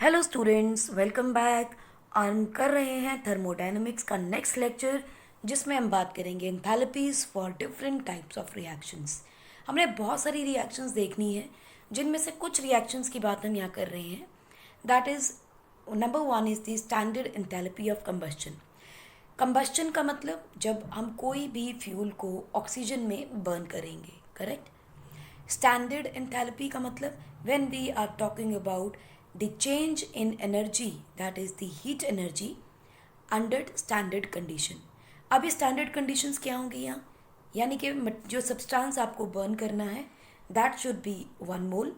Hello students, welcome back. हम कर रहे हैं थर्मोडायनेमिक्स का नेक्स्ट लेक्चर, जिसमें हम बात करेंगे enthalpies for different types of reactions. हमने बहुत सारी रिएक्शंस देखनी है, जिनमें से कुछ रिएक्शंस की बात हम यहाँ कर रहे हैं। That is number one is the standard enthalpy of combustion. Combustion का मतलब जब हम कोई भी फ्यूल को ऑक्सीजन में बर्न करेंगे, करेक्ट। Standard enthalpy का मतलब when we are talking about the change in energy, that is the heat energy under standard condition. अब ये standard conditions क्या होंगी यहाँ, यानी कि जो substance आपको burn करना है that should be 1 mole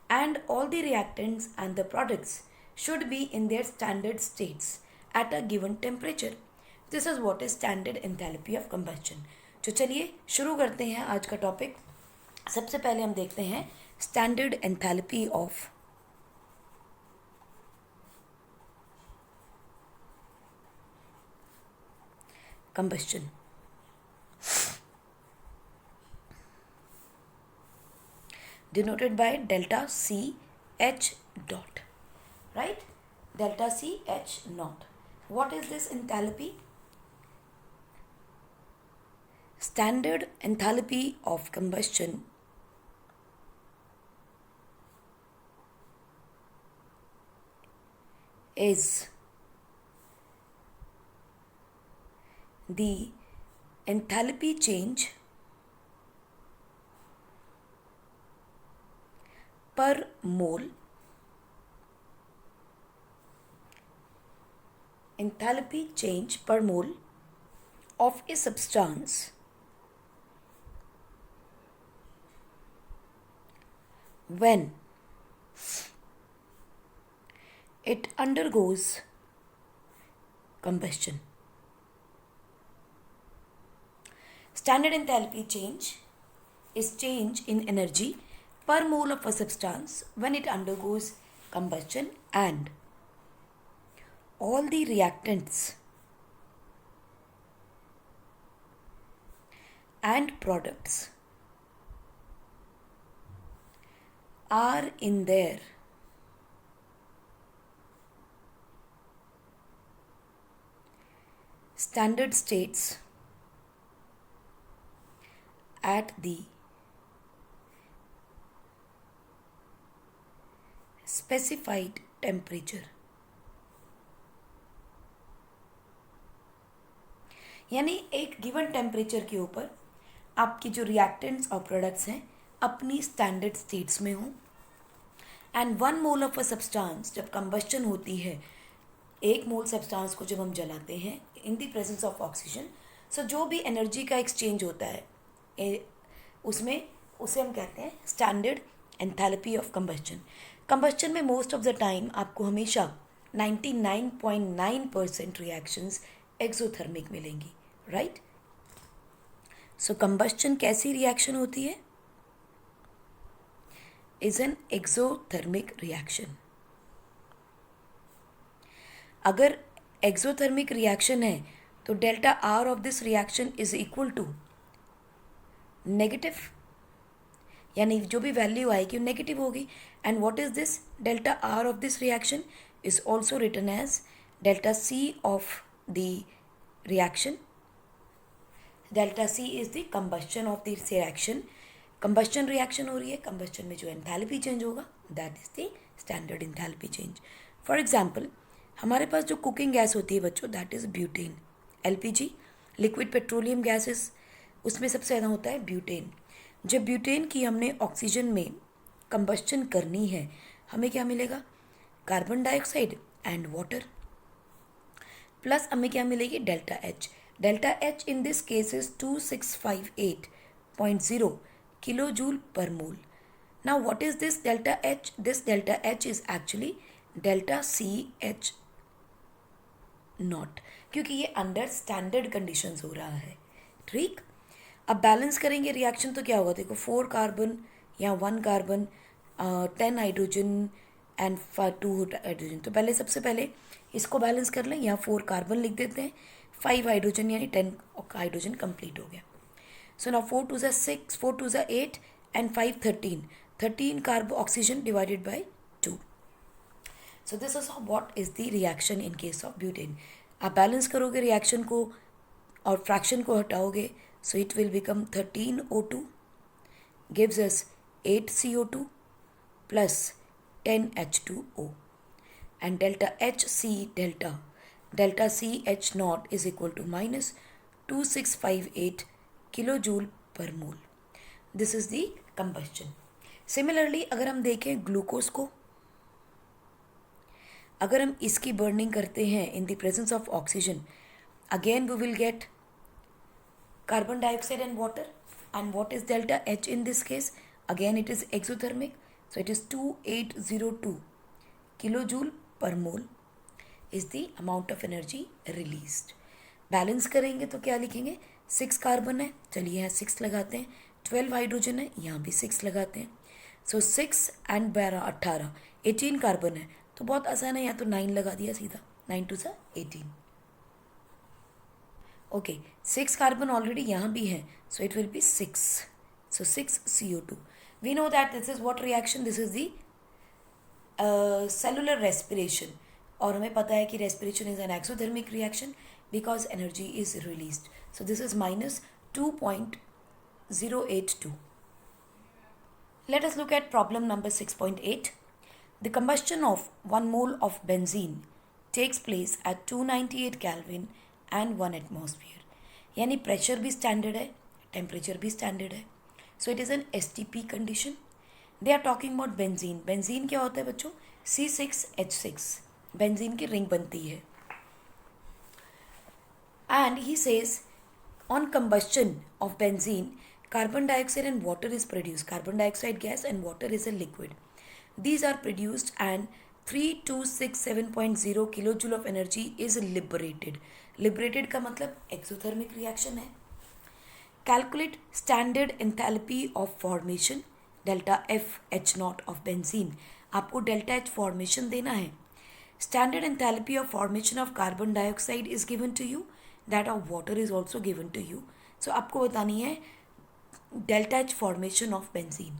and all the reactants and the products should be in their standard states at a given temperature. This is what is standard enthalpy of combustion. तो चलिए शुरू करते हैं आज का टॉपिक। सबसे पहले हम देखते हैं standard enthalpy of combustion. Denoted by delta C H dot, right. Delta C H naught. What is this enthalpy? Standard enthalpy of combustion is the enthalpy change per mole, enthalpy change per mole of a substance when it undergoes combustion. Standard enthalpy change is change in energy per mole of a substance when it undergoes combustion and all the reactants and products are in their standard states at the specified temperature. यानी एक given temperature के ऊपर आपकी जो reactants और products हैं अपनी standard states में हों and 1 mole of a substance जब कंबस्शन होती है, 1 मोल सब्सटेंस को जब हम जलाते हैं in the presence of oxygen, so जो भी एनर्जी का एक्सचेंज होता है उसमें उसे हम कहते हैं standard enthalpy of combustion. Combustion में मोस्ट ऑफ द टाइम आपको हमेशा 99.9% रिएक्शंस एक्सोथर्मिक मिलेंगी, राइट। सो कंबस्शन कैसी रिएक्शन होती है? Is an exothermic reaction. अगर एक्सोथर्मिक रिएक्शन है तो delta R of this reaction is equal to negative, यानी जो भी वैल्यू आएगी वो नेगेटिव होगी। And what is this? Delta R of this reaction is also written as delta C of the reaction. Delta C is the combustion of this reaction. Combustion reaction हो रही है, combustion में जो enthalpy change होगा that is the standard enthalpy change. For example, हमारे पास जो cooking gas होती है बच्चों, that is butane. LPG, liquid petroleum gases, उसमें सबसे ज़्यादा होता है ब्यूटेन। जब ब्यूटेन की हमने ऑक्सीजन में कंबस्शन करनी है, हमें क्या मिलेगा? Carbon dioxide and water, plus हमें क्या मिलेगी? Delta H. Delta H in this case is 2658.0 kilo joule per mole. Now what is this delta H? This delta H is actually delta C H naught, क्योंकि ये under standard conditions हो रहा है, ठीक। अब बैलेंस करेंगे reaction तो क्या होगा? देखो, 4 कार्बन या 1 कार्बन, 10 हाइड्रोजन एंड 2 हाइड्रोजन। तो पहले सबसे पहले इसको बैलेंस कर लें। यहाँ 4 कार्बन लिख देते हैं, 5 हाइड्रोजन यानी 10 हाइड्रोजन कंप्लीट हो गया। So now 4 2 6, 4 2 8 and 5 13 carbon oxygen divided by 2। So this is what is the reaction in case of butane. आप बैलेंस करोगे रिएक्शन को और फ्रैक्शन को हटाओगे, so it will become 13O2 gives us 8CO2 plus 10H2O, and delta HC delta CH naught is equal to minus 2658 kilojoule per mole. This is the combustion. Similarly, अगर हम देखें glucose को, अगर हम इसकी बर्निंग करते हैं in the presence of oxygen, again we will get carbon dioxide and water. And what is delta H in this case? Again it is exothermic, so it is 2802 kilojoule per mole is the amount of energy released. Balance करेंगे तो क्या लिखेंगे? 6 carbon है, चलिए यहाँ 6 लगाते हैं. 12 hydrogen है, यहाँ भी 6 लगाते हैं. सो 6 एंड 12 18 18 कार्बन है, तो बहुत आसान है, यहाँ तो 9 लगा दिया सीधा. 9 2 18. ओके, 6 कार्बन ऑलरेडी यहाँ भी है, so it will be 6. So 6 CO2. We know that this is what reaction, this is the cellular respiration. और हमें पता है कि respiration is an exothermic reaction because energy is released. So this is minus 2.082. Let us look at problem number 6.8. The combustion of 1 mole of benzene takes place at 298 Kelvin and 1 atmosphere. यानी pressure भी standard है, temperature भी standard है. So it is an STP condition. They are talking about benzene. Benzene क्या होता है बच्चों? C6H6. Benzene की रिंग बनती है. And he says on combustion of benzene, carbon dioxide and water is produced. Carbon dioxide gas and water is a liquid. These are produced and 3267.0 kilojoule of energy is liberated. Liberated का मतलब exothermic reaction है. Calculate standard enthalpy of formation delta F H naught of benzene. आपको delta H formation देना है. Standard enthalpy of formation of carbon dioxide is given to you. That of water is also given to you. So आपको बतानी है delta H formation of benzene.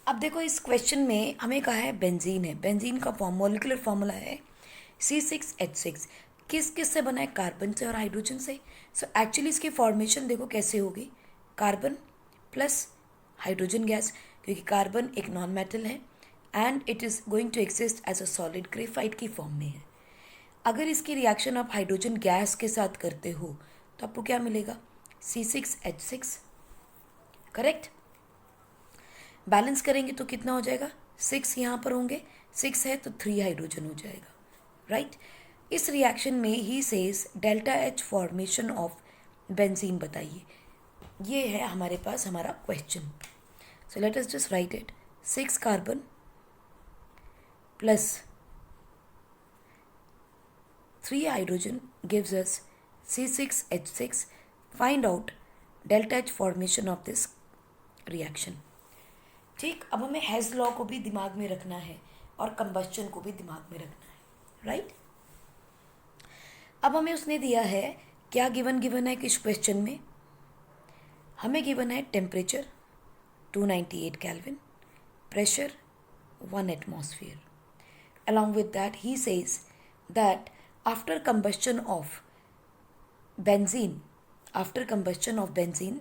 अब देखो इस question में हमें कहा है बेंजीन है. बेंजीन का मॉलिक्यूलर फॉर्मूला है C6H6. किस किस से बना है? कार्बन से और हाइड्रोजन से. सो एक्चुअली इसकी फॉर्मेशन देखो कैसे होगी, कार्बन प्लस हाइड्रोजन गैस, क्योंकि कार्बन एक नॉन मेटल है and it is going to exist as a solid graphite की फॉर्म में है. अगर इसकी रिएक्शन आप हाइड्रोजन गैस के साथ करते हो तो आपको क्या मिलेगा? C6H6. करेक्ट. बैलेंस करेंगे तो कितना हो जाएगा? 6 यहाँ पर होंगे, 6 है तो 3 हाइड्रोजन हो जाएगा. राइट. इस रिएक्शन में he says delta H formation of benzene बताइए. ये है हमारे पास हमारा question. So let us just right it. 6 carbon plus 3 hydrogen gives us C6H6. Find out delta H formation of this reaction. ठीक. अब हमें हेज लॉ को भी दिमाग में रखना है और कंबस्शन को भी दिमाग में रखना है. राइट. अब हमें उसने दिया है क्या गिवन है किस क्वेश्चन में? हमें गिवन है temperature 298 kelvin, pressure 1 atmosphere. Along with that he says that after combustion of benzene,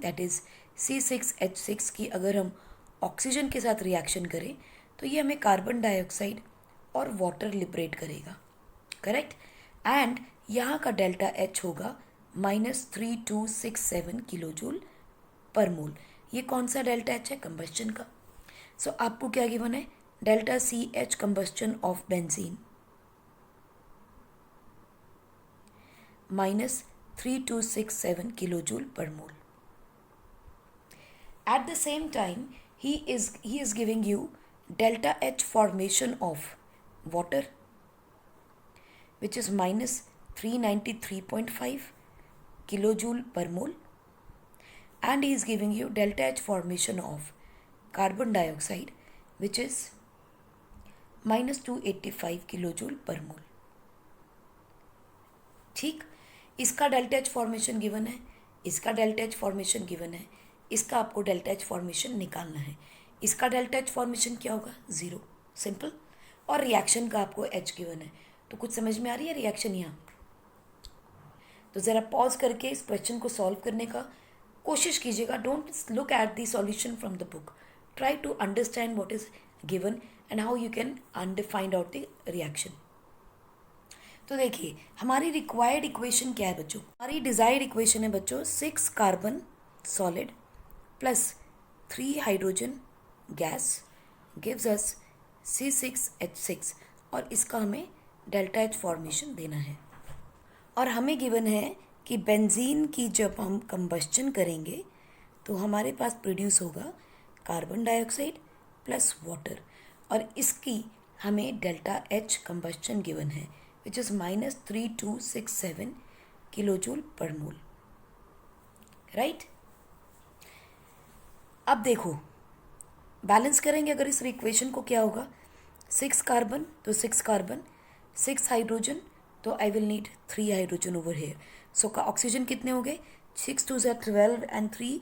that is C6H6 की अगर हम ऑक्सीजन के साथ रिएक्शन करें तो ये हमें कार्बन डाइऑक्साइड और वाटर लिबरेट करेगा. करेक्ट. एंड यहाँ का डेल्टा एच होगा -3267 किलोजूल पर मोल. ये कौन सा डेल्टा एच है? कंबस्शन का. सो आपको क्या गिवन है? Delta CH combustion of benzene -3267 kilojoule per mole. At the same time, he is giving you delta H formation of water, which is -393.5 kilojoule per mole, and he is giving you delta H formation of carbon dioxide, which is -285 kilojoule per mole. ठीक. इसका delta H formation given है, इसका delta H formation given है, इसका आपको delta H formation निकालना है. इसका डेल्टा एच फॉर्मेशन क्या होगा? 0. सिंपल. और रिएक्शन का आपको एच गिवन है। तो कुछ समझ में आ रही है रिएक्शन यहाँ? तो ज़रा पॉज करके इस क्वेश्चन को सॉल्व करने का कोशिश कीजिएगा। Don't look at the solution from the book, try to understand what is given and how you can find out the reaction. तो देखिए हमारी रिक्वायर्ड इक्वेशन क्या है बच्चों? हमारी डिजायर्ड इक्वेशन है बच्चों 6 carbon solid plus 3 hydrogen gas gives us C6H6 और इसका हमें डेल्टा एच फॉर्मेशन देना है। और हमें गिवन है कि बेंजीन की जब हम कंबस्चन करेंगे तो हमारे पास प्रोड्यूस होगा कार्बन डाइऑक्साइड प्लस वाटर और इसकी हमें डेल्टा एच कंबस्चन गिवन है which is -3267 kilo joule per mole, right. अब देखो बैलेंस करेंगे अगर इस इक्वेशन को, क्या होगा? 6 कार्बन तो 6 कार्बन, 6 हाइड्रोजन तो I will need 3 hydrogen over here. So का ऑक्सीजन कितने हो गए? 6 2 12 and 3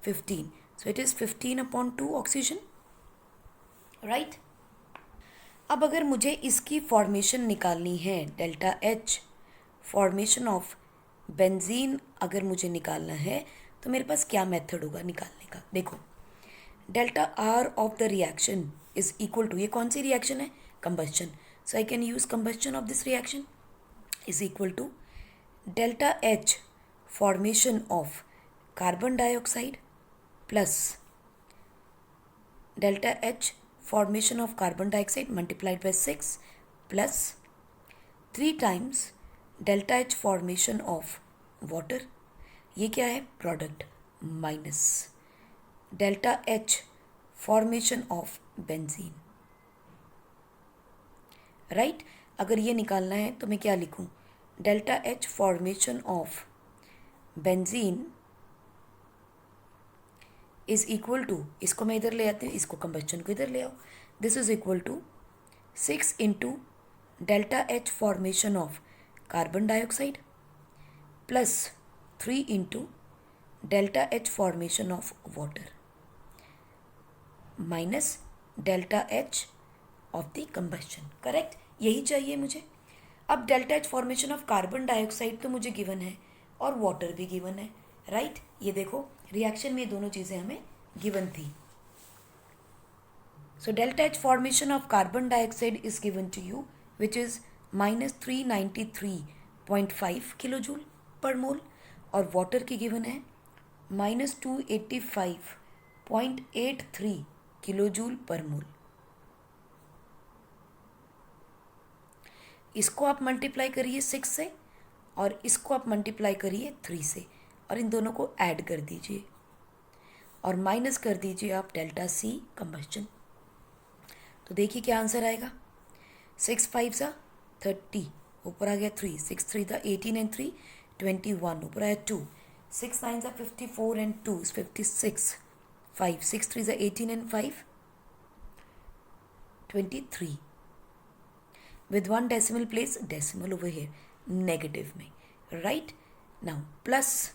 15, so it is 15/2 oxygen, right. अब अगर मुझे इसकी फॉर्मेशन निकालनी है, delta H formation of benzene अगर मुझे निकालना है तो मेरे पास क्या मेथड होगा निकालने का? देखो delta R of the reaction is equal to, ये कौन सी रिएक्शन है? Combustion, so I can use combustion of this reaction is equal to delta H formation of carbon dioxide plus delta H formation of carbon dioxide multiplied by 6 plus 3 times delta H formation of water, ये क्या है? Product, minus delta H formation of benzene, right. अगर ये निकालना है तो मैं क्या लिखूं? Delta H formation of benzene is equal to, इसको मैं इधर ले आती हूँ, इसको कंबस्चन को इधर ले आओ, this is equal to 6 into delta H formation of carbon dioxide plus 3 into delta H formation of water minus delta H of the combustion, correct? यही चाहिए मुझे। अब delta H formation of carbon dioxide तो मुझे given है और water भी given है, राइट। ये देखो रिएक्शन में दोनों चीज़ें हमें गिवन थी। So delta H formation of carbon dioxide is given to you which is -393.5 kilo joule per mole और वाटर की गिवन है -285.83 किलो जूल पर मोल। इसको आप मल्टीप्लाई करिए 6 से और इसको आप मल्टीप्लाई करिए 3 से और इन दोनों को ऐड कर दीजिए और माइनस कर दीजिए आप डेल्टा सी कंबस्चन। तो देखिए क्या आंसर आएगा? 6 5 सा 30, ऊपर आ गया 3, 6 3 था 18 एंड 3 21, ऊपर आया 2, 6 9 सा 54 एंड 2 56, 5 6 3 सा 18 and 5 23 with 1 decimal place, decimal over here negative में, right. Now plus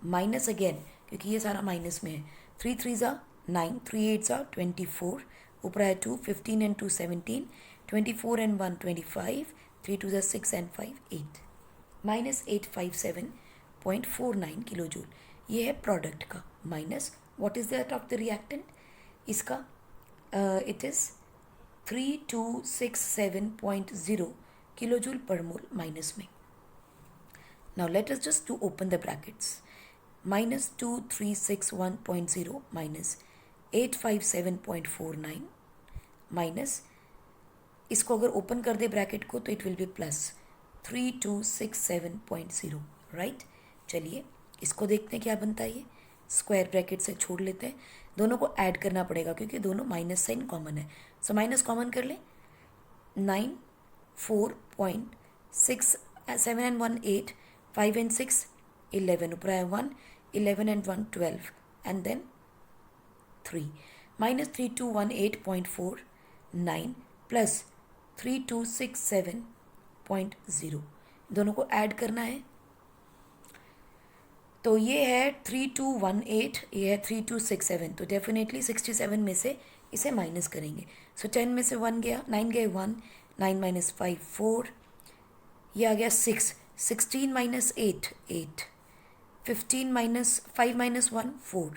minus again क्योंकि ये सारा माइनस में है, 3 3 ज़ा 9, 3 8 ज़ा 24, ऊपर आया 2 15 एंड 2 17, 24 एंड 1 25, 3 2 ज़ा 6 एंड 5 8, -857.49 किलो जूल। ये है प्रोडक्ट का minus what is that of the reactant, इसका it is 3267.0 kilo joule per mole minus में। Now let us just to open the brackets, -2361.0 minus 857.49 minus, इसको अगर ओपन कर दे ब्रैकेट को तो it will be plus 3267.0, right. चलिए इसको देखते हैं क्या बनता है। ये स्क्वायर ब्रैकेट से छोड़ लेते हैं, दोनों को ऐड करना पड़ेगा क्योंकि दोनों माइनस साइन कॉमन है। सो माइनस कॉमन कर ले, 9 4.6 7 एंड 1 8, 5 एंड 6 11, ऊपर आया 1 11 एंड 1 12 एंड देन 3, -3218.49 प्लस 3267.0, दोनों को ऐड करना है। तो ये है 3218, ये है 3267, तो डेफिनेटली 67 में से इसे माइनस करेंगे। सो 10 में से 1 गया, 9 गए 1, 9 माइनस 5 4, ये आ गया 6, 16 माइनस 8 8, 15 माइनस 5 माइनस 1 4,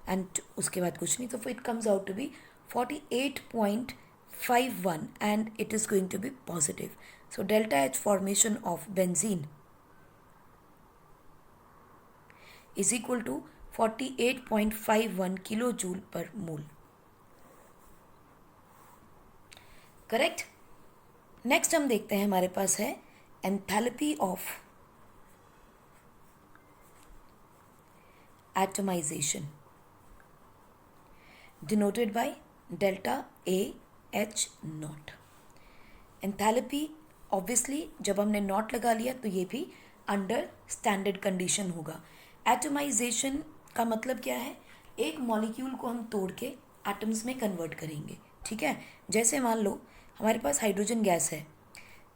एंड उसके बाद कुछ नहीं, तो it comes out to be 48.51 and it is going to be positive. So delta H formation of benzene is equal to 48.51 kilojoule per mole. Correct. Next हम देखते हैं, हमारे पास है enthalpy of atomization denoted by delta A H naught. Enthalpy obviously जब हमने naught लगा लिया तो ये भी अंडर स्टैंडर्ड कंडीशन होगा. एटमाइजेशन का मतलब क्या है? एक मॉलिक्यूल को हम तोड़ के एटम्स में कन्वर्ट करेंगे. ठीक है, जैसे मान लो हमारे पास हाइड्रोजन गैस है,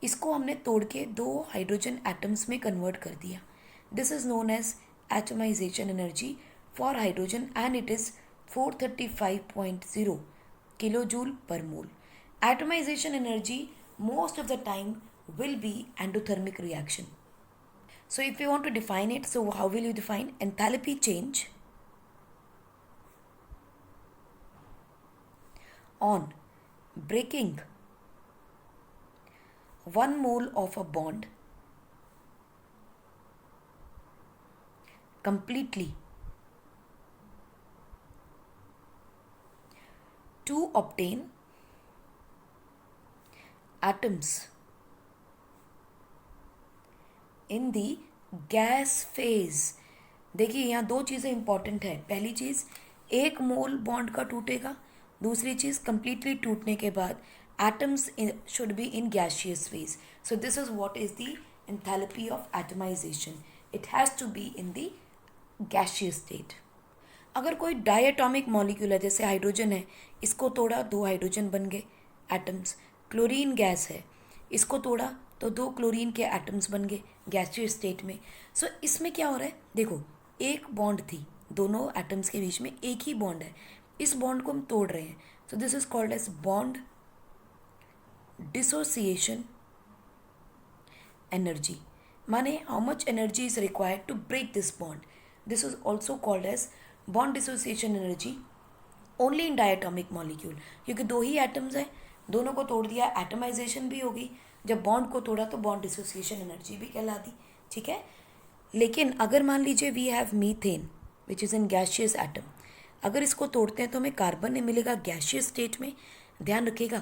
इसको हमने तोड़ के 2 हाइड्रोजन एटम्स में कन्वर्ट कर दिया. This is known as atomization energy for hydrogen and it is 435.0 kilojoule per mole. Atomization energy most of the time will be endothermic reaction. So if we want to define it, so how will you define enthalpy change on breaking 1 mole of a bond completely to obtain atoms in the gas phase. देखिए यहाँ 2 चीज़ें important है. पहली चीज़, एक मोल bond का टूटेगा. दूसरी चीज़, completely टूटने के बाद atoms should be in gaseous phase. So this is what is the enthalpy of atomization. It has to be in the gaseous state. अगर कोई डायटॉमिक मॉलिक्यूल है, जैसे हाइड्रोजन है, इसको तोड़ा 2 हाइड्रोजन बन गए एटम्स. क्लोरीन गैस है, इसको तोड़ा तो 2 क्लोरीन के एटम्स बन गए गैसियस स्टेट में. सो इसमें क्या हो रहा है? देखो, एक बॉन्ड थी, दोनों एटम्स के बीच में एक ही बॉन्ड है, इस बॉन्ड को हम तोड़ रहे हैं. So this is called as bond dissociation energy. माने how much energy is required to break this bond. This is also called as bond dissociation energy only in diatomic molecule. क्योंकि 2 ही atoms हैं, दोनों को तोड़ दिया, एटमाइजेशन भी होगी. जब बॉन्ड को तोड़ा तो बॉन्ड डिसोसिएशन एनर्जी भी कहला दी. ठीक है, लेकिन अगर मान लीजिए we have methane which is in gaseous atom, अगर इसको तोड़ते हैं तो हमें कार्बन नहीं मिलेगा गैशियस स्टेट में. ध्यान रखिएगा,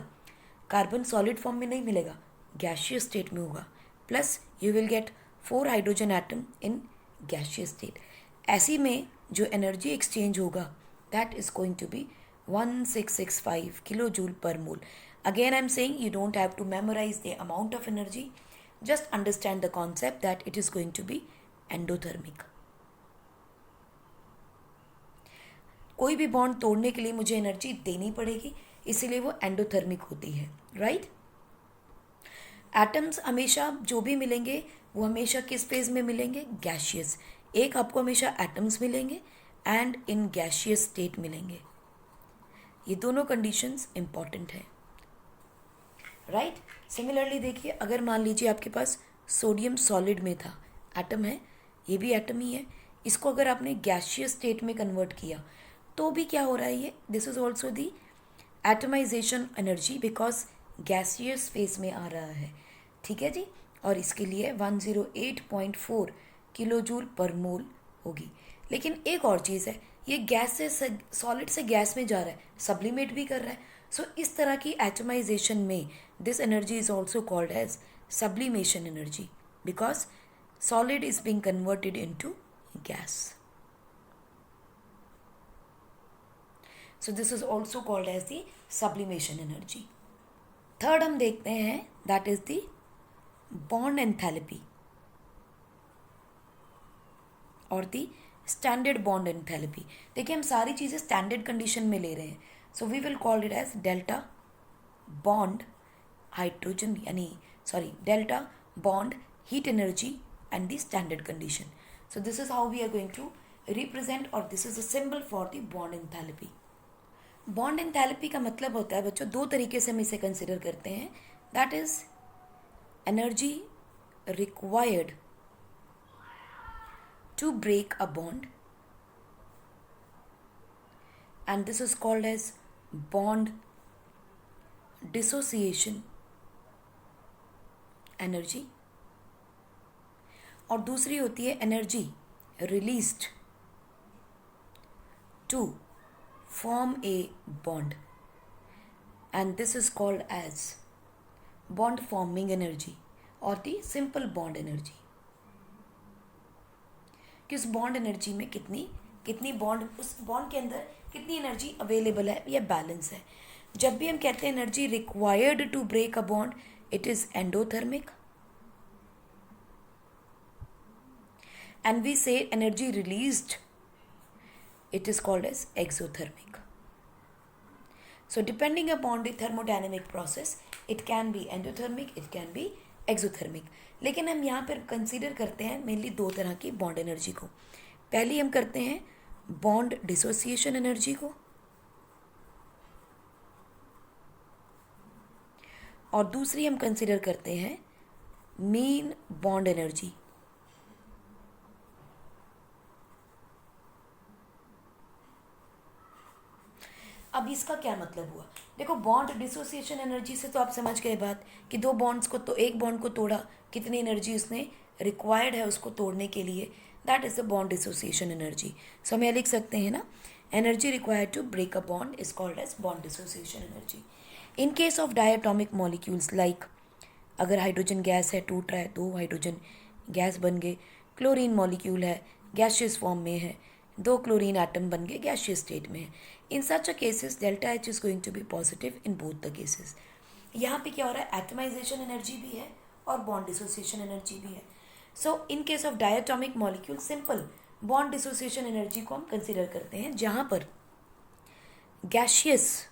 कार्बन सॉलिड फॉर्म में नहीं मिलेगा, गैशियस स्टेट में होगा. Plus you will get 4 hydrogen atom in gaseous state. ऐसी में जो एनर्जी एक्सचेंज होगा that is going to be 1665 kilojoule per mole. Again, I'm saying you don't have to memorize the amount of energy. Just understand the concept that it is going to be endothermic. कोई भी bond तोड़ने के लिए मुझे energy देनी पड़ेगी, इसीलिए वो एंडोथर्मिक होती है. राइट. एटम्स हमेशा जो भी मिलेंगे वो हमेशा किस फेज में मिलेंगे? गैशियस. एक आपको हमेशा एटम्स मिलेंगे एंड इन गैशियस स्टेट मिलेंगे. ये दोनों कंडीशंस इंपॉर्टेंट है. राइट. सिमिलरली देखिए, अगर मान लीजिए आपके पास सोडियम सॉलिड में था, एटम है, ये भी एटम ही है, इसको अगर आपने गैशियस स्टेट में कन्वर्ट किया तो भी क्या हो रहा है? ये this is also the atomization energy because gaseous phase में आ रहा है. ठीक है जी. और इसके लिए 108.4 किलोजूल पर मोल होगी. लेकिन एक और चीज़ है, ये गैस से सॉलिड से गैस में जा रहा है, सब्लिमेट भी कर रहा है. सो इस तरह की एटमाइजेशन में this energy is also called as sublimation energy because solid is being converted into gas. So this is also called as the sublimation energy. Third हम देखते हैं, that is the bond enthalpy और the standard bond enthalpy. देखिए, हम सारी चीज़ें standard condition में ले रहे हैं. So we will call it as delta bond hydrogen delta bond heat energy and the standard condition. So this is how we are going to represent, और this is a symbol for the bond enthalpy. Bond enthalpy का मतलब होता है बच्चों, दो तरीके से हम इसे कंसिडर करते हैं. That is energy required to break a bond, and this is called as bond dissociation energy. और दूसरी होती है energy released to form a bond, and this is called as bond forming energy और the simple bond energy. कि उस bond energy में कितनी कितनी बॉन्ड, उस बॉन्ड के अंदर कितनी एनर्जी अवेलेबल है या बैलेंस है. जब भी हम कहते हैं energy required to break a bond, it is endothermic. And we say energy released, it is called as exothermic. So depending upon the thermodynamic process, it can be endothermic, it can be exothermic. लेकिन हम यहाँ पर consider करते हैं mainly दो तरह की bond energy को. पहली हम करते हैं बॉन्ड डिसोसिएशन एनर्जी को, और दूसरी हम कंसीडर करते हैं मीन बॉन्ड एनर्जी. अब इसका क्या मतलब हुआ, देखो बॉन्ड डिसोसिएशन एनर्जी से तो आप समझ गए बात कि दो बॉन्ड्स को, तो एक बॉन्ड को तोड़ा, कितनी एनर्जी उसने रिक्वायर्ड है उसको तोड़ने के लिए, that is the bond dissociation energy. सो हम यह लिख सकते हैं ना, energy required to break a bond is called as bond dissociation energy. In case of diatomic molecules like, अगर हाइड्रोजन गैस है, टूट रहा है, दो हाइड्रोजन गैस बन गए. क्लोरीन मॉलिक्यूल है, गैसियस फॉर्म में है, दो क्लोरीन एटम बन गए, गैसियस स्टेट में है. In such a cases delta H is going to be positive in both the cases. यहाँ पे क्या हो रहा है, एटमाइजेशन एनर्जी भी है और बॉन्ड डिसोसिएशन एनर्जी भी है. So in case of diatomic molecule simple bond dissociation energy को हम कंसिडर करते हैं, जहाँ पर gaseous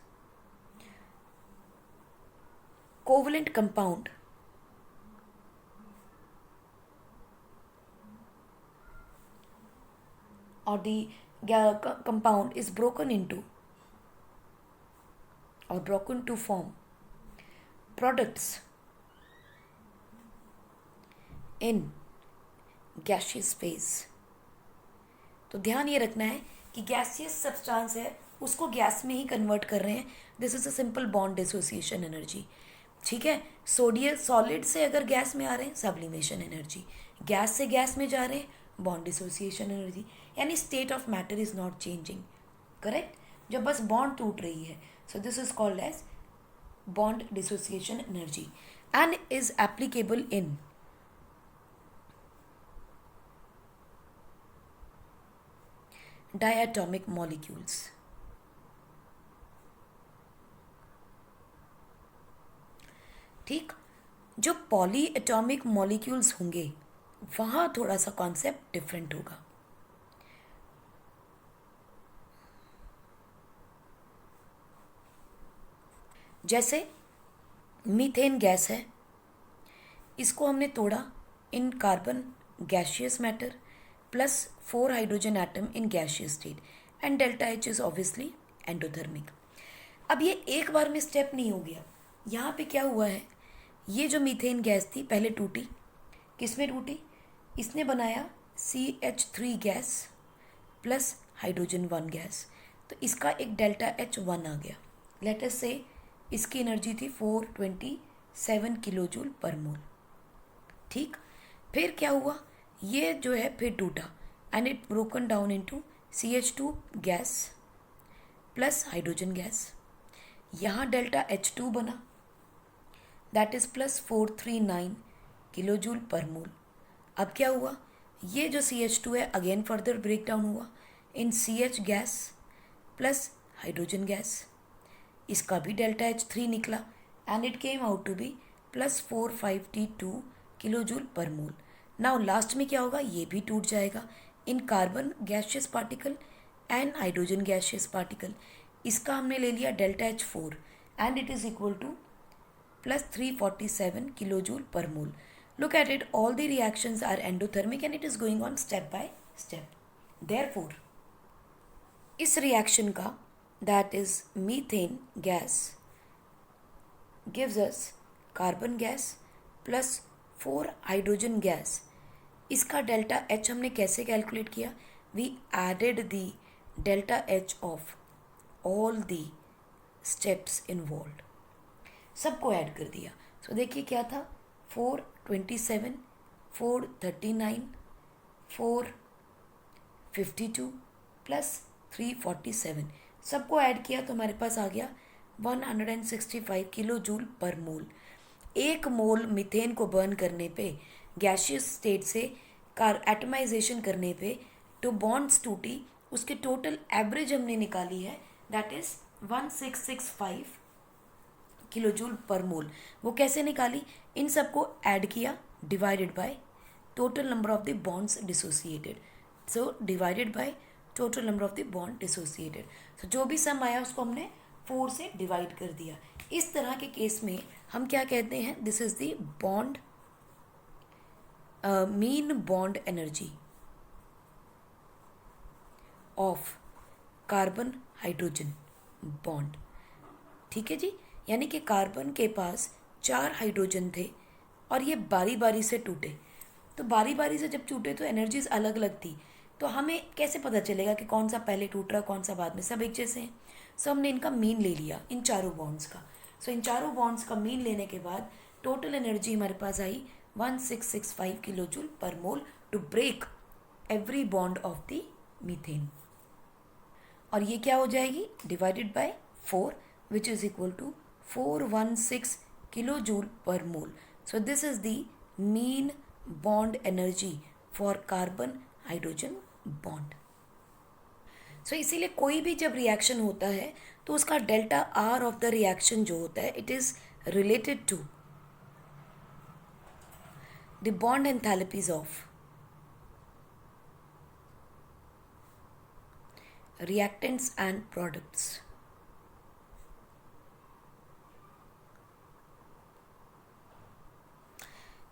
covalent compound or the compound is broken into or broken to form products in gaseous phase. तो ध्यान ये रखना है कि गैसियस सब्सटेंस है उसको गैस में ही कन्वर्ट कर रहे हैं. This is a simple bond dissociation energy. ठीक है, सोडियम सॉलिड से अगर गैस में आ रहे हैं सब्लिमेशन एनर्जी, गैस से गैस में जा रहे हैं बॉन्ड डिसोसिएशन एनर्जी. यानी state of matter is not changing, correct, जब बस बॉन्ड टूट रही है. So this is called as bond dissociation energy and is applicable in diatomic molecules. ठीक, जो पॉली एटॉमिक मॉलिक्यूल्स होंगे वहाँ थोड़ा सा कॉन्सेप्ट डिफरेंट होगा. जैसे मीथेन गैस है, इसको हमने तोड़ा in carbon gaseous matter plus 4 hydrogen atom in gaseous state, and delta H is obviously endothermic. अब ये एक बार में स्टेप नहीं हो गया. यहाँ पे क्या हुआ है, ये जो मीथेन गैस थी पहले टूटी, किसमें टूटी, इसने बनाया CH3 gas plus hydrogen 1 gas, तो इसका एक डेल्टा H1 आ गया. लेट अस से इसकी एनर्जी थी 427 किलो जूल पर मोल. ठीक, फिर क्या हुआ, ये जो है फिर टूटा and it broken down into CH2 gas plus hydrogen gas. यहाँ डेल्टा H2 बना, that is plus 439 kilo joule per mole. अब क्या हुआ, ये जो CH2 है अगेन फर्दर ब्रेक डाउन हुआ in CH gas plus hydrogen gas. इसका भी डेल्टा H3 निकला and it came out to be plus 452 kilo joule per mole. Now last में क्या होगा, ये भी टूट जाएगा in carbon gaseous particle and hydrogen gaseous particle. इसका हमने ले लिया delta H4 and it is equal to plus 347 kilojoule per mole. Look at it, all the reactions are endothermic and it is going on step by step. Therefore, इस reaction का that is methane gas gives us carbon gas plus 4 hydrogen gas. इसका delta H हमने कैसे calculate किया? We added the delta H of all the steps involve. सबको add कर दिया. सो देखिए क्या था, 427, 439, 452 प्लस 347. सबको ऐड किया तो हमारे पास आ गया 165 किलो जूल पर मोल. एक मोल मीथेन को बर्न करने पे, गैशियस स्टेट से एटमाइजेशन करने पे तो बॉन्ड्स टूटी, उसके टोटल एवरेज हमने निकाली है, that is 1665 kilo joule per मोल. वो कैसे निकाली? इन सबको ऐड किया divided by total number of the bonds dissociated. So divided by total number of the bond dissociated. So जो भी सम आया उसको हमने 4 से डिवाइड कर दिया. इस तरह के केस में हम क्या कहते हैं? This is the bond mean bond energy of carbon hydrogen bond. ठीक है जी. यानी कि कार्बन के पास 4 हाइड्रोजन थे और ये बारी बारी से टूटे. तो बारी बारी से जब टूटे तो एनर्जीज अलग अलग थी. तो हमें कैसे पता चलेगा कि कौन सा पहले टूट रहा कौन सा बाद में? सब एक जैसे हैं. सो हमने इनका मीन ले लिया, इन चारों बॉन्ड्स का. सो इन चारों बॉन्ड्स का मीन लेने के बाद टोटल एनर्जी हमारे पास आई 1665 kilo joule per mole to break every bond of the methane. और ये क्या हो जाएगी? Divided by 4 which is equal to 416 kilo joule per mole. So this is the mean bond energy for carbon hydrogen bond. So इसीलिए कोई भी जब reaction होता है तो उसका delta R of the reaction जो होता है, it is related to the bond enthalpies of reactants and products.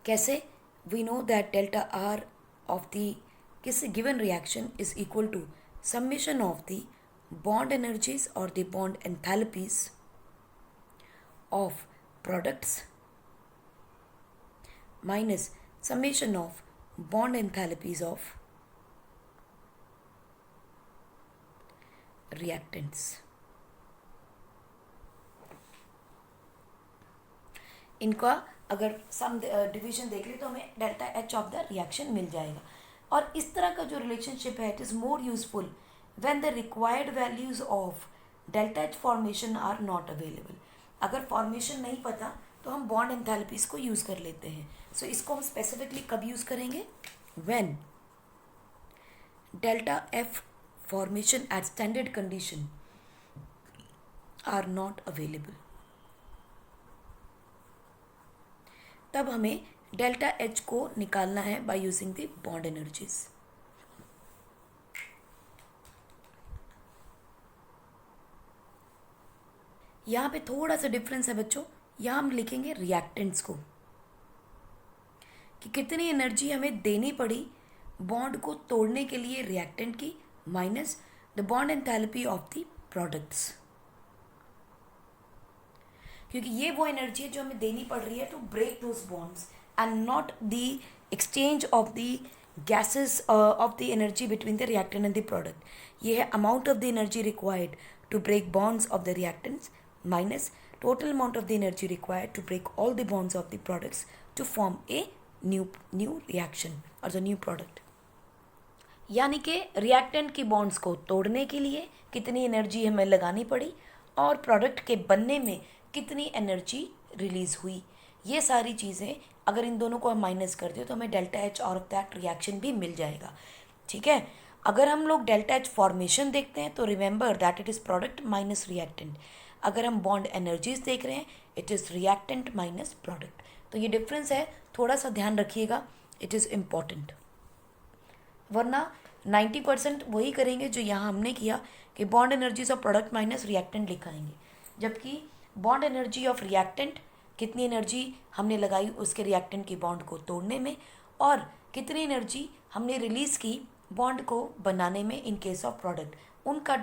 कैसे? We know that delta R of the किसी given reaction is equal to summation of the bond energies or the bond enthalpies of products minus summation of bond enthalpies of reactants. इनका अगर सम division देख ले तो हमें delta H of the reaction मिल जाएगा. और इस तरह का जो रिलेशनशिप है, it is more useful when the required values of delta H formation are not available. अगर फॉर्मेशन नहीं पता तो हम बॉन्ड एंथैल्पीज को यूज़ कर लेते हैं. सो इसको हम स्पेसिफिकली कब यूज़ करेंगे? When delta F formation at standard condition are not available. तब हमें डेल्टा एच को निकालना है by using the bond energies. यहाँ पे थोड़ा सा डिफरेंस है बच्चों. यहाँ हम लिखेंगे रिएक्टेंट्स को कि कितनी एनर्जी हमें देनी पड़ी बॉन्ड को तोड़ने के लिए रिएक्टेंट की, minus the bond enthalpy of the products. क्योंकि ये वो एनर्जी है जो हमें देनी पड़ रही है to break those bonds and not the exchange of the gases of the energy between the reactant and the product. ये है amount of the energy required to break bonds of the reactants minus total amount of the energy required to break all the bonds of the products to form a new reaction और the new product. यानी कि reactant की bonds को तोड़ने के लिए कितनी energy हमें लगानी पड़ी और प्रोडक्ट के बनने में कितनी एनर्जी रिलीज़ हुई. ये सारी चीज़ें अगर इन दोनों को हम माइनस कर दें तो हमें डेल्टा एच और ऑफ दैट रिएक्शन भी मिल जाएगा. ठीक है. अगर हम लोग डेल्टा एच फॉर्मेशन देखते हैं तो remember that it is product minus reactant. अगर हम बॉन्ड एनर्जीज देख रहे हैं, it is reactant minus product. तो ये डिफरेंस है, थोड़ा सा ध्यान रखिएगा, इट इज़ इम्पॉर्टेंट. वरना 90% वही करेंगे जो यहाँ हमने किया कि bond energies of product minus reactant लिखाएंगे, जबकि बॉन्ड एनर्जी ऑफ रिएक्टेंट कितनी एनर्जी हमने लगाई उसके रिएक्टेंट की बॉन्ड को तोड़ने में और कितनी एनर्जी हमने रिलीज़ की बॉन्ड को बनाने में इन केस ऑफ प्रोडक्ट. उनका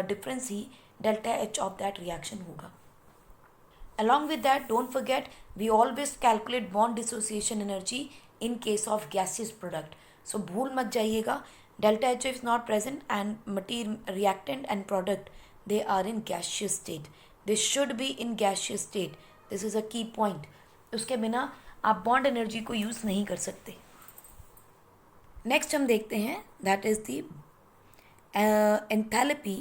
difference he delta H of that reaction होगा. Along with that, don't forget we always calculate bond dissociation energy in case of gaseous product. So भूल मत जाइएगा, delta H is not present and material reactant and product they are in gaseous state. They should be in gaseous state. This is a key point. उसके बिना आप bond energy को use नहीं कर सकते. Next हम देखते हैं that is the enthalpy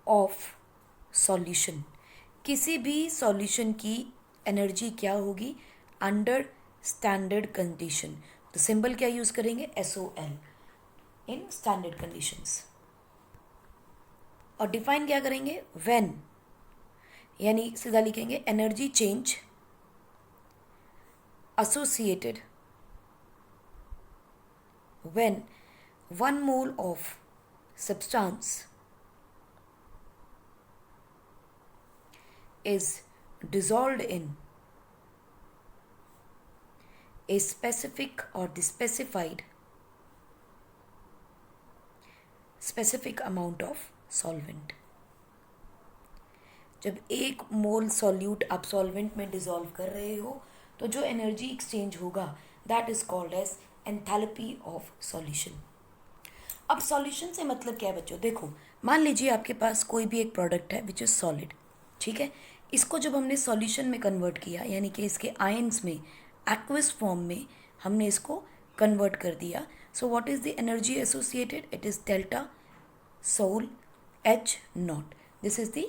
of solution. किसी भी सॉल्यूशन की एनर्जी क्या होगी अंडर स्टैंडर्ड कंडीशन. तो सिंबल क्या यूज करेंगे, SOL इन स्टैंडर्ड कंडीशंस. और डिफाइन क्या करेंगे, व्हेन, यानी सीधा लिखेंगे energy change associated when 1 mole of substance is dissolved in a specific or the specific amount of solvent. जब 1 मोल सॉल्यूट आप सॉल्वेंट में डिसॉल्व कर रहे हो तो जो एनर्जी एक्सचेंज होगा that is called as enthalpy of solution. अब सॉल्यूशन से मतलब क्या है बच्चों, देखो मान लीजिए आपके पास कोई भी एक प्रोडक्ट है विच इज सॉलिड. ठीक है, इसको जब हमने सॉल्यूशन में कन्वर्ट किया यानी कि इसके आयंस में एक्वस फॉर्म में हमने इसको कन्वर्ट कर दिया. So what is the energy associated, it is delta sol H naught. This is the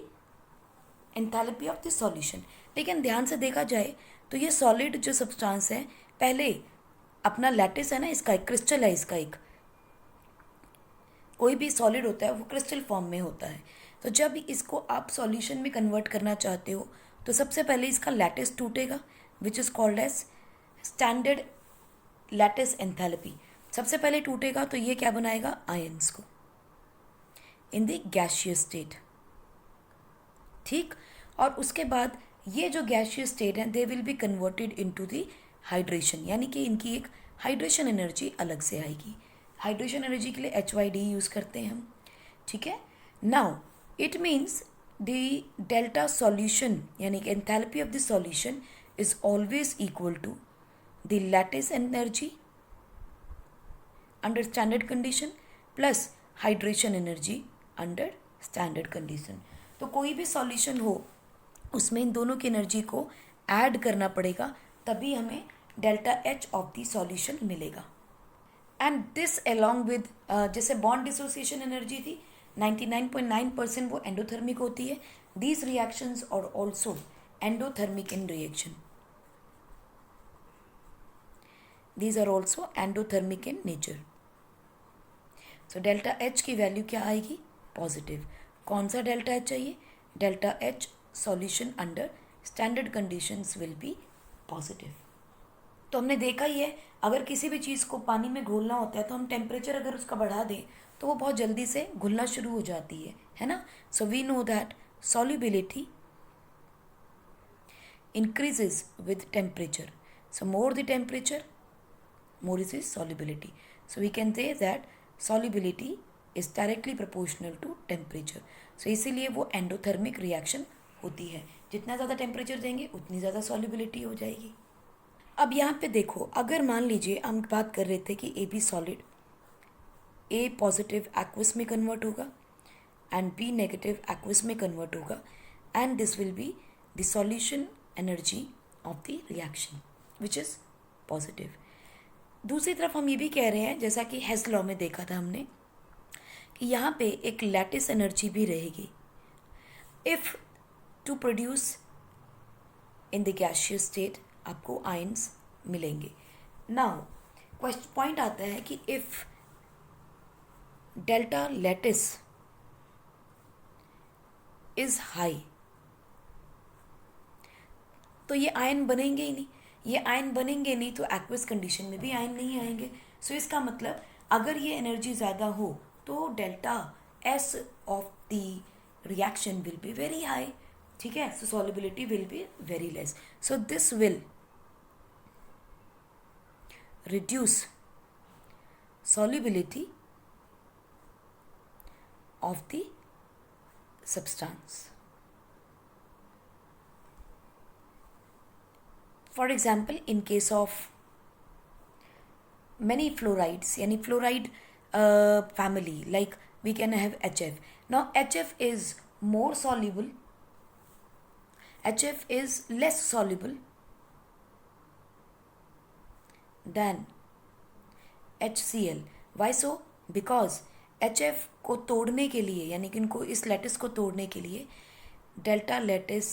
enthalpy of the solution. लेकिन ध्यान से देखा जाए तो ये सॉलिड जो सब्सटेंस है, पहले अपना लैटिस है ना, इसका एक क्रिस्टल है, इसका एक कोई भी सॉलिड होता है वो क्रिस्टल फॉर्म में होता है. तो जब इसको आप सॉल्यूशन में कन्वर्ट करना चाहते हो तो सबसे पहले इसका लैटिस टूटेगा which is called as standard lattice enthalpy. सबसे पहले टूटेगा तो ये क्या बनाएगा, आयंस को इन द गैसियस स्टेट. ठीक, और उसके बाद ये जो गैसियस स्टेट है they will be converted into the hydration, यानी कि इनकी एक हाइड्रेशन एनर्जी अलग से आएगी. हाइड्रेशन एनर्जी के लिए HYD यूज़ करते हैं हम. ठीक है, now it means the delta solution यानी कि enthalpy of the solution is always equal to the lattice energy under standard condition plus hydration energy under standard condition. तो कोई भी सॉल्यूशन हो उसमें इन दोनों की एनर्जी को ऐड करना पड़ेगा तभी हमें delta H of the solution मिलेगा. एंड दिस अलॉन्ग विद जैसे बॉन्ड डिसोसिएशन एनर्जी थी 99.9% वो एंडोथर्मिक होती है. These reactions are also endothermic in reaction. These are also endothermic in nature. So delta H की वैल्यू क्या आएगी, पॉजिटिव. कौन सा डेल्टा H चाहिए, delta H solution under standard conditions will be positive. तो हमने देखा ही है अगर किसी भी चीज़ को पानी में घोलना होता है तो हम टेम्परेचर अगर उसका बढ़ा दें तो वो बहुत जल्दी से घुलना शुरू हो जाती है ना. So we know that solubility increases with temperature. So more the temperature, more is its solubility. So we can say that solubility is directly proportional to temperature. So इसीलिए वो एंडोथर्मिक रिएक्शन होती है. जितना ज़्यादा टेम्परेचर देंगे उतनी ज़्यादा solubility हो जाएगी. अब यहाँ पे देखो, अगर मान लीजिए हम बात कर रहे थे कि AB solid A positive aqueous में कन्वर्ट होगा एंड B नेगेटिव एक्वस में कन्वर्ट होगा and this will be the solution energy of the reaction which is positive. दूसरी तरफ हम ये भी कह रहे हैं जैसा कि हेस लॉ में देखा था हमने कि यहाँ पे एक लैटिस एनर्जी भी रहेगी if two produce in the gaseous state आपको आयंस मिलेंगे. नाउ क्वेश्चन पॉइंट आता है कि if delta lattice is high तो ये आयन बनेंगे ही नहीं. ये आयन बनेंगे नहीं तो एक्वस कंडीशन में भी आयन नहीं आएंगे. सो इसका मतलब अगर ये एनर्जी ज़्यादा हो तो delta S of the reaction will be very high. ठीक है, so solubility will be very less. So this will reduce solubility of the substance. For example, in case of many fluorides, yani fluoride family, like we can have HF. Now HF is more soluble, HF is less soluble than HCl. Why so? Because HF को तोड़ने के लिए, यानी कि इनको इस lattice को तोड़ने के लिए delta lattice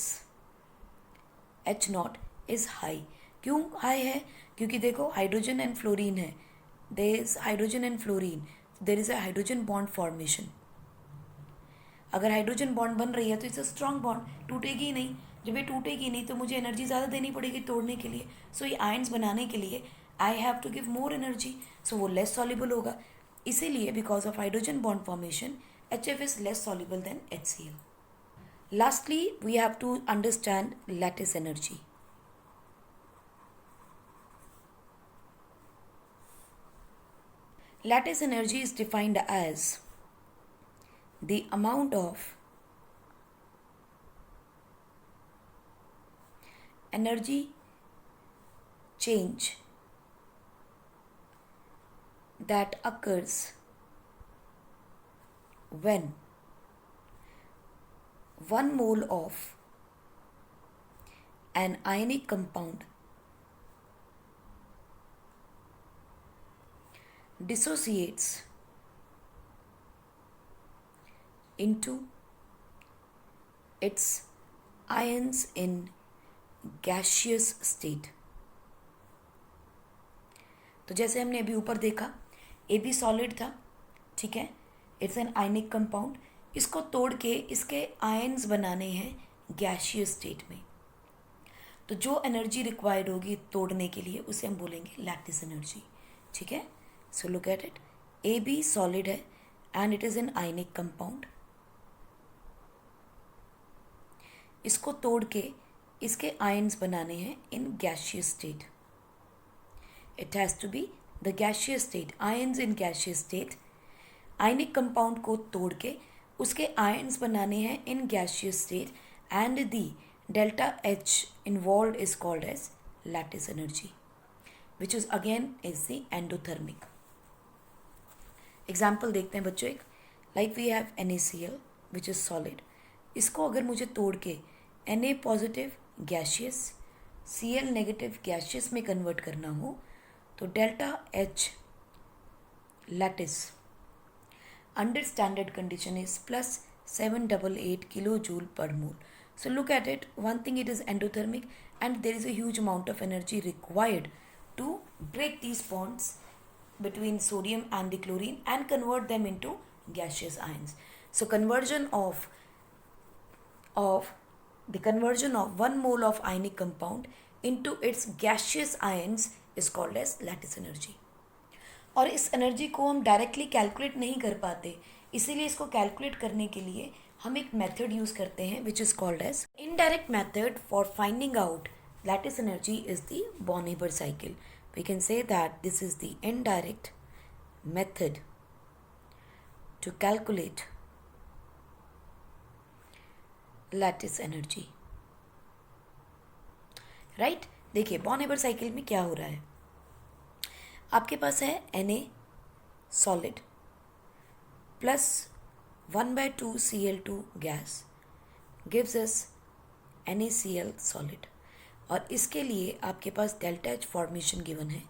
H naught is high. क्यों हाई है? क्योंकि देखो हाइड्रोजन एंड फ्लोरीन है, there is hydrogen and fluorine, there is a hydrogen bond formation. अगर हाइड्रोजन बॉन्ड बन रही है तो इट्स अ स्ट्रॉन्ग बॉन्ड, टूटेगी ही नहीं. जब ये टूटेगी नहीं तो मुझे एनर्जी ज़्यादा देनी पड़ेगी तोड़ने के लिए. सो ये आयन्स बनाने के लिए I have to give more energy, so वो लेस सॉल्युबल होगा. इसीलिए because of hydrogen bond formation HF is less soluble than HCl. Lastly we have to understand lattice energy. Lattice energy is defined as the amount of energy change that occurs when 1 mole of an ionic compound dissociates into its ions in gaseous state. तो जैसे हमने अभी ऊपर देखा, A B solid था, ठीक है, it's an ionic compound. इसको तोड़ के इसके आयन्स बनाने हैं गैशियस स्टेट में. तो जो एनर्जी रिक्वायर्ड होगी तोड़ने के लिए उसे हम बोलेंगे लैटिस एनर्जी. ठीक है. So look at it. AB solid है and it is an ionic compound. इसको तोड़ के इसके ions बनाने हैं in gaseous state. It has to be the gaseous state. Ions in gaseous state. Ionic compound को तोड़ के उसके ions बनाने हैं in gaseous state and the delta H involved is called as lattice energy, which is again is the endothermic. Example देखते हैं बच्चों. एक like we have NaCl which is solid. इसको अगर मुझे तोड़ के Na positive gaseous Cl negative gaseous में कन्वर्ट करना हो तो delta H lattice under standard condition is +788 kilo joule per mole. So look at it. One thing, it is endothermic and there is a huge amount of energy required to break these bonds between sodium and the chlorine and convert them into gaseous ions. So conversion of 1 mole of ionic compound into its gaseous ions is called as lattice energy. और इस energy को हम directly calculate नहीं कर पाते, इसीलिए इसको calculate करने के लिए हम एक मेथड यूज करते हैं which is called as indirect method for finding out lattice energy is the Born-Haber cycle. We can say that this is the indirect method to calculate lattice energy. Right? देखिए Born-Haber cycle में क्या हो रहा है. आपके पास है Na solid plus 1/2 Cl2 gas gives us NaCl solid. और इसके लिए आपके पास डेल्टा H फॉर्मेशन गिवन है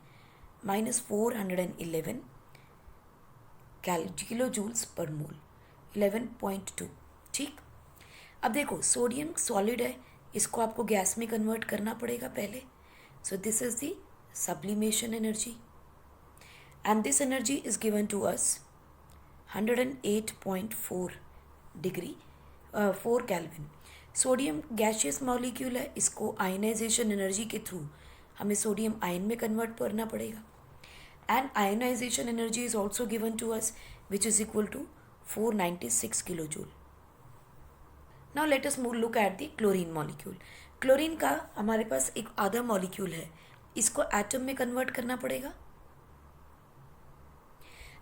-411 किलो जूल्स पर मोल, 11.2. ठीक. अब देखो सोडियम सॉलिड है, इसको आपको गैस में कन्वर्ट करना पड़ेगा पहले. So this is the sublimation energy and this energy is given to us 108.4 degree 4 kelvin. Sodium gaseous molecule है, इसको आयनाइजेशन एनर्जी के थ्रू हमें सोडियम आयन में कन्वर्ट करना पड़ेगा and ionisation energy is also given to us which is equal to 496 kilo joule. Now let us look at the chlorine molecule. Chlorine का हमारे पास एक आधा मॉलिक्यूल है, इसको एटम में कन्वर्ट करना पड़ेगा.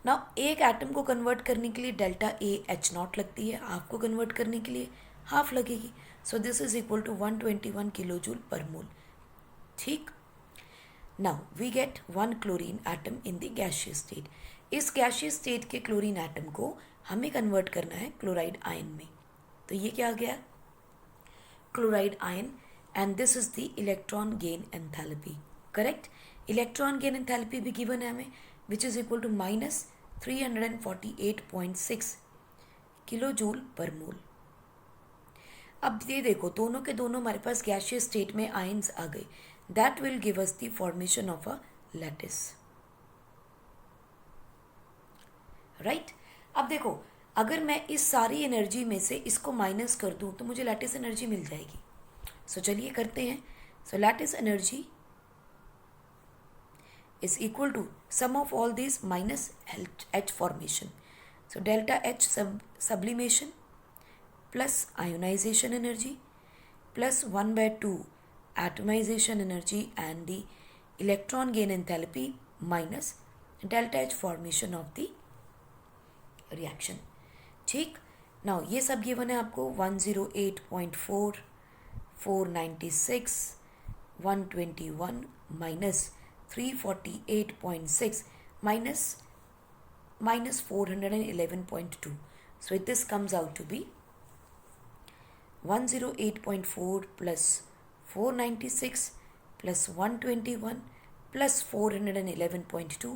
ना एक एटम को कन्वर्ट करने के लिए डेल्टा ए एच नॉट लगती है, हाफ को कन्वर्ट करने के लिए हाफ लगेगी. So this is equal to 121 kilo joule per mole. ठीक. Now we get one chlorine atom in the gaseous state. इस गैशियस स्टेट के क्लोरीन एटम को हमें कन्वर्ट करना है क्लोराइड आयन में. तो ये क्या आ गया, chloride ion. And this is the electron gain enthalpy. Correct. Electron gain enthalpy भी गिवन है हमें, which is equal to -348.6 kilo joule per mole. अब ये देखो, दोनों के दोनों हमारे पास गैशियस स्टेट में आयन्स आ गए. That will give us the formation of a lattice. Right. अब देखो, अगर मैं इस सारी एनर्जी में से इसको माइनस कर दूं तो मुझे लैटिस एनर्जी मिल जाएगी. सो चलिए करते हैं. So lattice energy is equal to sum of all these minus H formation. So delta H sublimation plus ionization energy plus 1/2 atomization energy and the electron gain enthalpy minus delta H formation of the reaction. ठीक. Now ये सब given है आपको 108.4, 496, 121 minus 348.6 minus 411.2. So this comes out to be 108.4 plus 496 plus 121 plus 411.2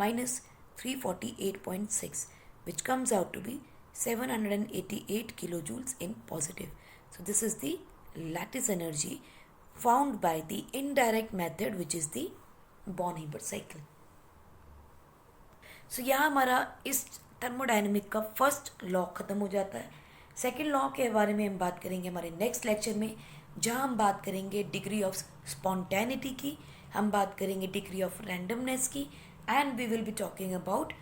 minus 348.6, which comes out to be 788 kilojoules in positive. So this is the lattice energy found by the indirect method, which is the Born Haber cycle. So यहाँ हमारा इस thermodynamic का first law ख़त्म हो जाता है. Second law के बारे में हम बात करेंगे हमारे नेक्स्ट लेक्चर में, जहाँ हम बात करेंगे डिग्री ऑफ स्पॉन्टेनिटी की, हम बात करेंगे डिग्री ऑफ रैंडमनेस की, and we will be talking about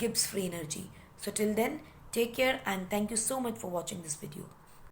Gibbs free energy. So till then, take care and thank you so much for watching this video.